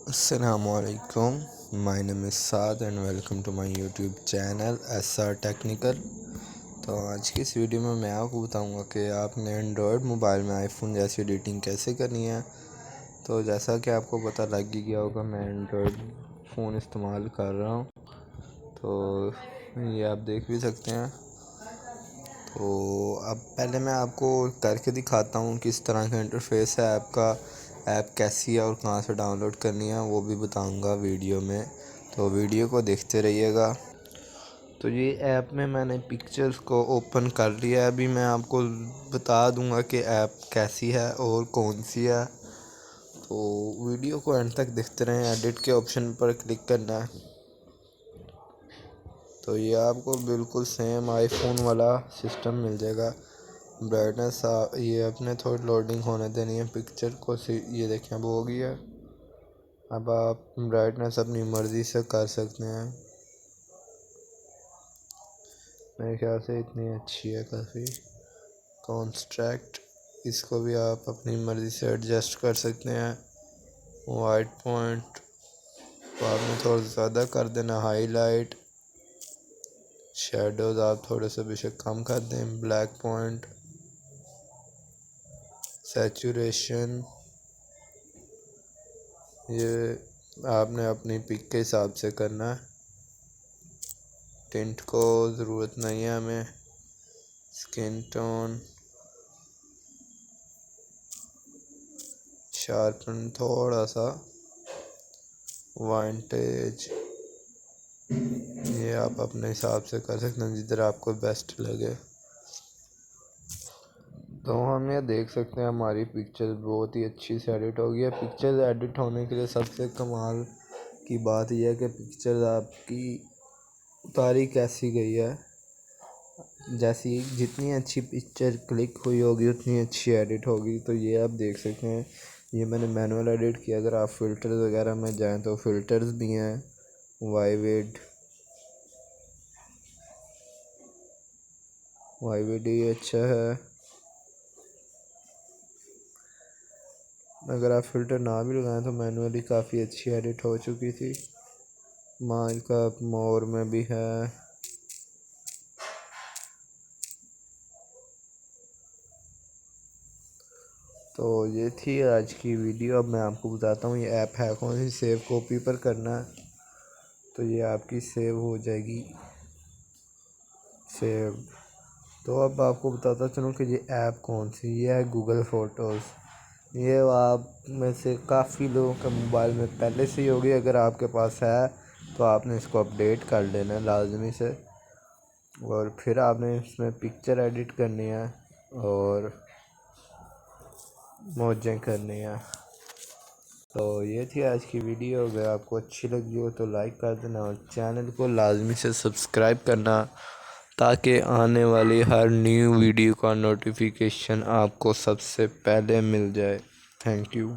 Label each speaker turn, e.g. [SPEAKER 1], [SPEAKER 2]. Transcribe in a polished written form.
[SPEAKER 1] Assalamualaikum. My name is Saad and welcome to my YouTube channel SR Technical। तो आज की इस video में मैं आपको बताऊंगा कि आपने एंड्रॉयड मोबाइल में आईफोन जैसी एडिटिंग कैसे करनी है। तो जैसा कि आपको पता लग ही गया होगा, मैं एंड्रॉयड फ़ोन इस्तेमाल कर रहा हूँ, तो ये आप देख भी सकते हैं। तो अब पहले मैं आपको करके दिखाता हूँ किस तरह का इंटरफेस है ऐप का, ऐप कैसी है और कहाँ से डाउनलोड करनी है वो भी बताऊँगा वीडियो में। तो वीडियो को देखते रहिएगा। तो ये ऐप में मैंने पिक्चर्स को ओपन कर लिया है। अभी मैं आपको बता दूँगा कि ऐप कैसी है और कौन सी है। तो वीडियो को एंड तक देखते रहें। एडिट के ऑप्शन पर क्लिक करना है। तो ये आपको बिल्कुल सेम आईफोन वाला सिस्टम मिल जाएगा। ब्राइटनेस ये अपने थोड़ी लोडिंग होने देनी है पिक्चर को। ये देखें अब हो गया। अब आप ब्राइटनेस अपनी मर्ज़ी से कर सकते हैं। मेरे ख्याल से इतनी अच्छी है काफ़ी। कॉन्ट्रैक्ट इसको भी आप अपनी मर्ज़ी से एडजस्ट कर सकते हैं। वाइट पॉइंट तो आपने थोड़ा ज़्यादा कर देना। हाईलाइट शेडोज़ आप थोड़े से बेशक कम कर दें। ब्लैक पॉइंट, सैचुरेशन ये आपने अपनी पिक के हिसाब से करना है। टिंट को ज़रूरत नहीं है हमें। स्किन टोन, शार्पन थोड़ा सा, वाइंटेज ये आप अपने हिसाब से कर सकते हैं जिधर आपको बेस्ट लगे। तो हम ये देख सकते हैं हमारी पिक्चर बहुत ही अच्छी से एडिट हो गई है। पिक्चर एडिट होने के लिए सबसे कमाल की बात यह है कि पिक्चर आपकी उतारी कैसी गई है। जैसी जितनी अच्छी पिक्चर क्लिक हुई होगी उतनी अच्छी एडिट होगी। तो ये आप देख सकते हैं, ये मैंने मैनुअल एडिट किया। अगर आप फ़िल्टर्स वगैरह में जाएं तो फ़िल्टर्स भी हैं। वाइविड ही अच्छा है। अगर आप फ़िल्टर ना भी लगाएं तो मैनुअली काफ़ी अच्छी एडिट हो चुकी थी। मार्कअप मोर में भी है। तो ये थी आज की वीडियो। अब मैं आपको बताता हूँ ये ऐप है कौन सी। सेव कॉपी पर करना है तो ये आपकी सेव हो जाएगी। सेव तो अब आपको बताता चलूँ कि ये ऐप कौन सी। ये है गूगल फ़ोटोज़। ये आप में से काफ़ी लोगों के मोबाइल में पहले से ही होगी। अगर आपके पास है तो आपने इसको अपडेट कर लेना है लाजमी से। और फिर आपने इसमें पिक्चर एडिट करनी है और मौजें करनी है। तो ये थी आज की वीडियो। अगर आपको अच्छी लगी हो तो लाइक कर देना और चैनल को लाजमी से सब्सक्राइब करना ताकि आने वाली हर न्यू वीडियो का नोटिफिकेशन आपको सबसे पहले मिल जाए। Thank you.